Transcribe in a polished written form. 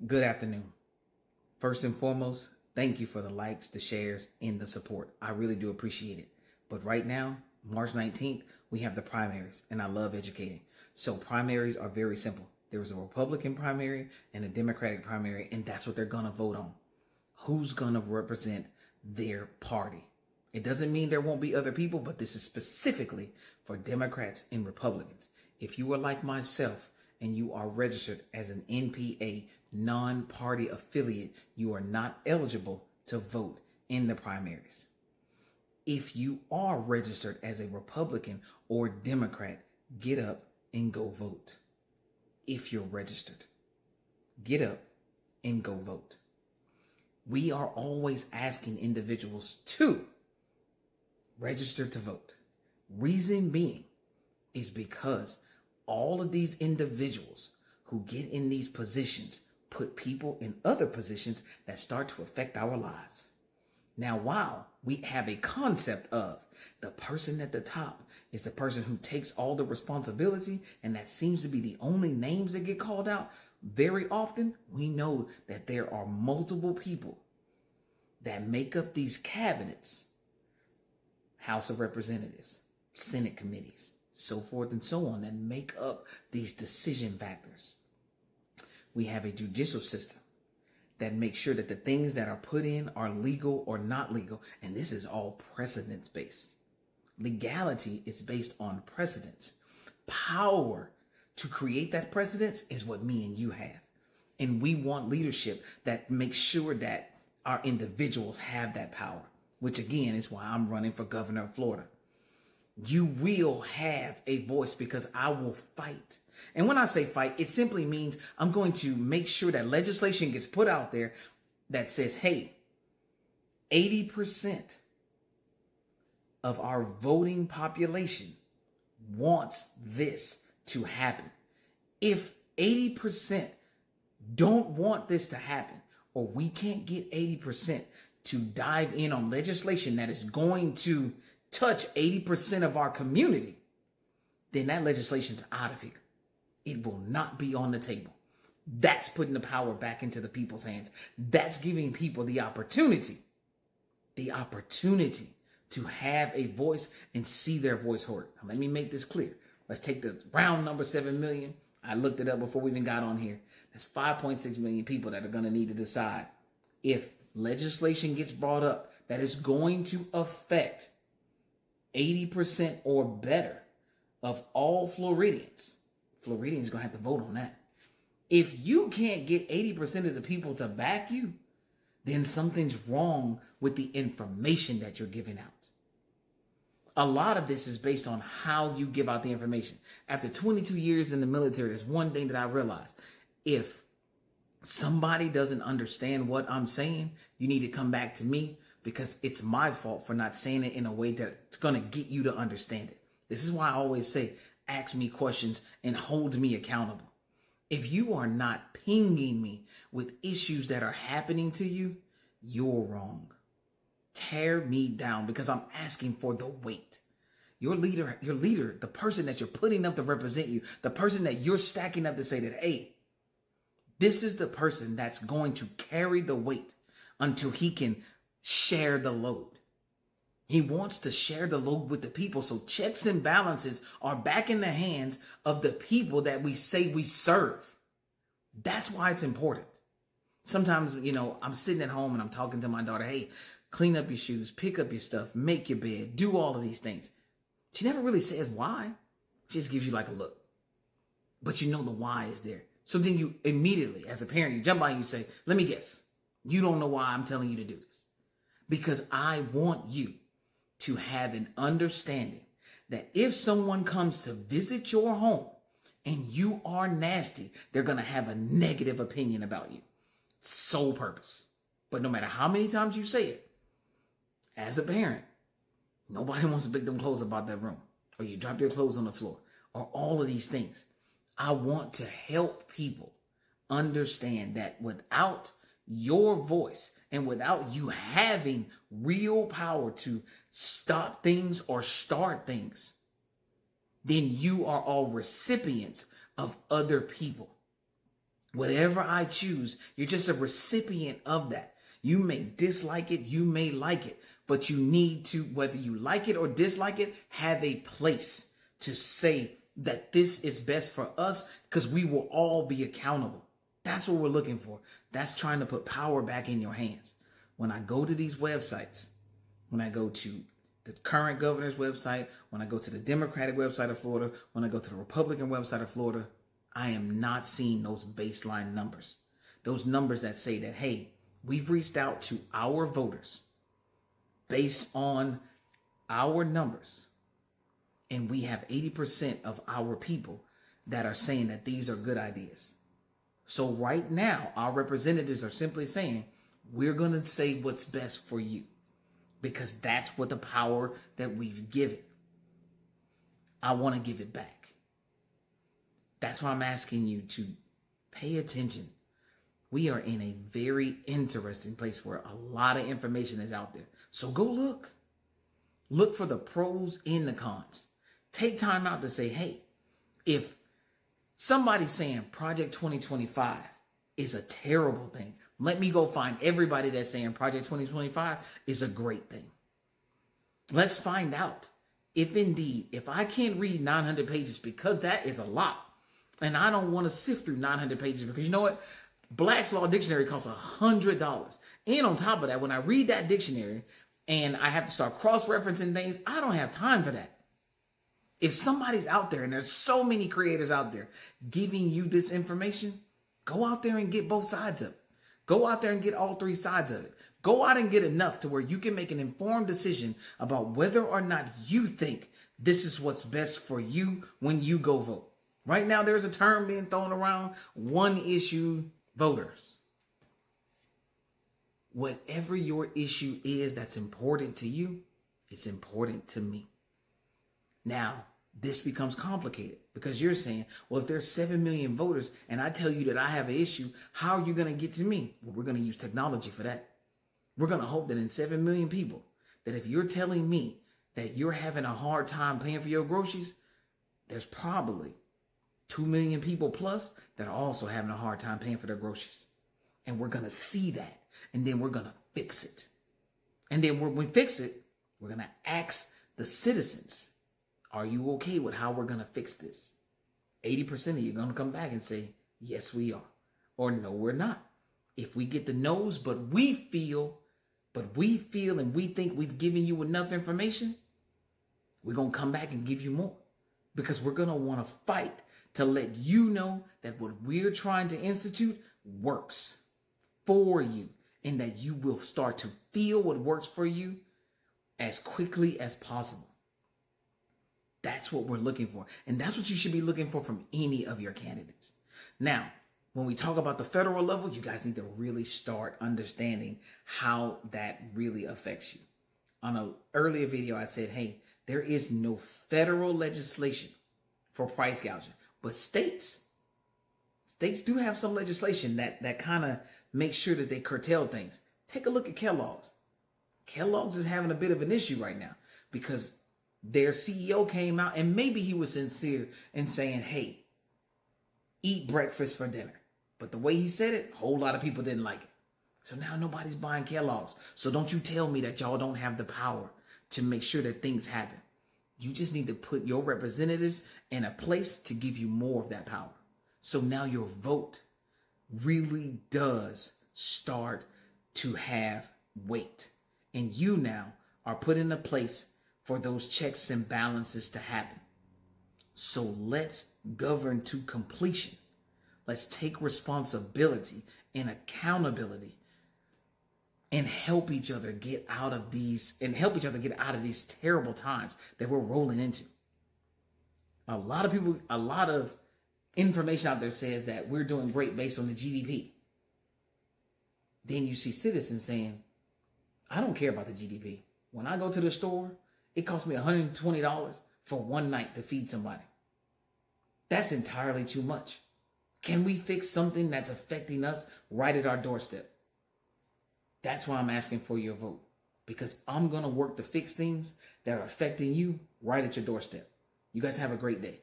Good afternoon. First and foremost, thank you for the likes, the shares, and the support. I really do appreciate it. But right now, March 19th, we have the primaries, and I love educating. So primaries are very simple. There is a Republican primary and a Democratic primary, and that's what they're going to vote on. Who's going to represent their party? It doesn't mean there won't be other people, but this is specifically for Democrats and Republicans. If you are like myself and you are registered as an NPA, non-party affiliate, you are not eligible to vote in the primaries. If you are registered as a Republican or Democrat, get up and go vote. If you're registered, get up and go vote. We are always asking individuals to register to vote. Reason being is because all of these individuals who get in these positions put people in other positions that start to affect our lives. Now, while we have a concept of the person at the top is the person who takes all the responsibility, and that seems to be the only names that get called out, very often we know that there are multiple people that make up these cabinets, House of Representatives, Senate committees, so forth and so on, that make up these decision factors. We have a judicial system that makes sure that the things that are put in are legal or not legal. And this is all precedence based. Legality is based on precedence. Power to create that precedence is what me and you have. And we want leadership that makes sure that our individuals have that power, which again is why I'm running for governor of Florida. You will have a voice because I will fight. And when I say fight, it simply means I'm going to make sure that legislation gets put out there that says, hey, 80% of our voting population wants this to happen. If 80% don't want this to happen, or we can't get 80% to dive in on legislation that is going to touch 80% of our community, then that legislation's out of here. It will not be on the table. That's putting the power back into the people's hands. That's giving people the opportunity to have a voice and see their voice heard. Now, let me make this clear. Let's take the round number 7 million. I looked it up before we even got on here. That's 5.6 million people that are going to need to decide if legislation gets brought up that is going to affect 80% or better of all Floridians. Floridians going to have to vote on that. If you can't get 80% of the people to back you, then something's wrong with the information that you're giving out. A lot of this is based on how you give out the information. After 22 years in the military, there's one thing that I realized. If somebody doesn't understand what I'm saying, you need to come back to me, because it's my fault for not saying it in a way that's going to get you to understand it. This is why I always say, ask me questions and hold me accountable. If you are not pinging me with issues that are happening to you, you're wrong. Tear me down, because I'm asking for the weight. Your leader, the person that you're putting up to represent you, the person that you're stacking up to say that, hey, this is the person that's going to carry the weight until he can share the load. He wants to share the load with the people. So checks and balances are back in the hands of the people that we say we serve. That's why it's important. Sometimes, I'm sitting at home and I'm talking to my daughter, hey, clean up your shoes, pick up your stuff, make your bed, do all of these things. She never really says why. She just gives you like a look. But you know the why is there. So then you immediately, as a parent, you jump by and you say, let me guess. You don't know why I'm telling you to do this. Because I want you to have an understanding that if someone comes to visit your home and you are nasty, they're going to have a negative opinion about you. Sole purpose. But no matter how many times you say it, as a parent, nobody wants to pick them clothes about that room, or you drop your clothes on the floor, or all of these things. I want to help people understand that without your voice and without you having real power to stop things or start things, then you are all recipients of other people. Whatever I choose, you're just a recipient of that. You may dislike it, you may like it, but you need to, whether you like it or dislike it, have a place to say that this is best for us, because we will all be accountable. That's what we're looking for. That's trying to put power back in your hands. When I go to these websites, when I go to the current governor's website, when I go to the Democratic website of Florida, when I go to the Republican website of Florida, I am not seeing those baseline numbers. Those numbers that say that, hey, we've reached out to our voters based on our numbers, and we have 80% of our people that are saying that these are good ideas. So right now, our representatives are simply saying, we're going to say what's best for you, because that's what the power that we've given. I want to give it back. That's why I'm asking you to pay attention. We are in a very interesting place where a lot of information is out there. So go look. Look for the pros and the cons. Take time out to say, hey, if somebody's saying Project 2025 is a terrible thing, let me go find everybody that's saying Project 2025 is a great thing. Let's find out if indeed, if I can't read 900 pages, because that is a lot, and I don't want to sift through 900 pages, because you know what? Black's Law Dictionary costs $100. And on top of that, when I read that dictionary and I have to start cross-referencing things, I don't have time for that. If somebody's out there, and there's so many creators out there giving you this information, go out there and get both sides of it. Go out there and get all three sides of it. Go out and get enough to where you can make an informed decision about whether or not you think this is what's best for you when you go vote. Right now, there's a term being thrown around, one-issue voters. Whatever your issue is that's important to you, it's important to me. Now, this becomes complicated, because you're saying, well, if there's 7 million voters and I tell you that I have an issue, how are you going to get to me? Well, we're going to use technology for that. We're going to hope that in 7 million people, that if you're telling me that you're having a hard time paying for your groceries, there's probably 2 million people plus that are also having a hard time paying for their groceries. And we're going to see that. And then we're going to fix it. And then when we fix it, we're going to ask the citizens, are you okay with how we're going to fix this? 80% of you are going to come back and say, yes, we are. Or no, we're not. If we get the no's, but we feel and we think we've given you enough information, we're going to come back and give you more. Because we're going to want to fight to let you know that what we're trying to institute works for you, and that you will start to feel what works for you as quickly as possible. That's what we're looking for. And that's what you should be looking for from any of your candidates. Now, when we talk about the federal level, you guys need to really start understanding how that really affects you. On an earlier video, I said, hey, there is no federal legislation for price gouging, but states do have some legislation that kind of makes sure that they curtail things. Take a look at Kellogg's. Kellogg's is having a bit of an issue right now because their CEO came out, and maybe he was sincere in saying, hey, eat breakfast for dinner. But the way he said it, a whole lot of people didn't like it. So now nobody's buying Kellogg's. So don't you tell me that y'all don't have the power to make sure that things happen. You just need to put your representatives in a place to give you more of that power. So now your vote really does start to have weight. And you now are put in a place for those checks and balances to happen. So let's govern to completion. Let's take responsibility and accountability and help each other get out of these terrible times that we're rolling into. A lot of information out there says that we're doing great based on the GDP. Then you see citizens saying, I don't care about the GDP. When I go to the store, it costs me $120 for one night to feed somebody. That's entirely too much. Can we fix something that's affecting us right at our doorstep? That's why I'm asking for your vote, because I'm going to work to fix things that are affecting you right at your doorstep. You guys have a great day.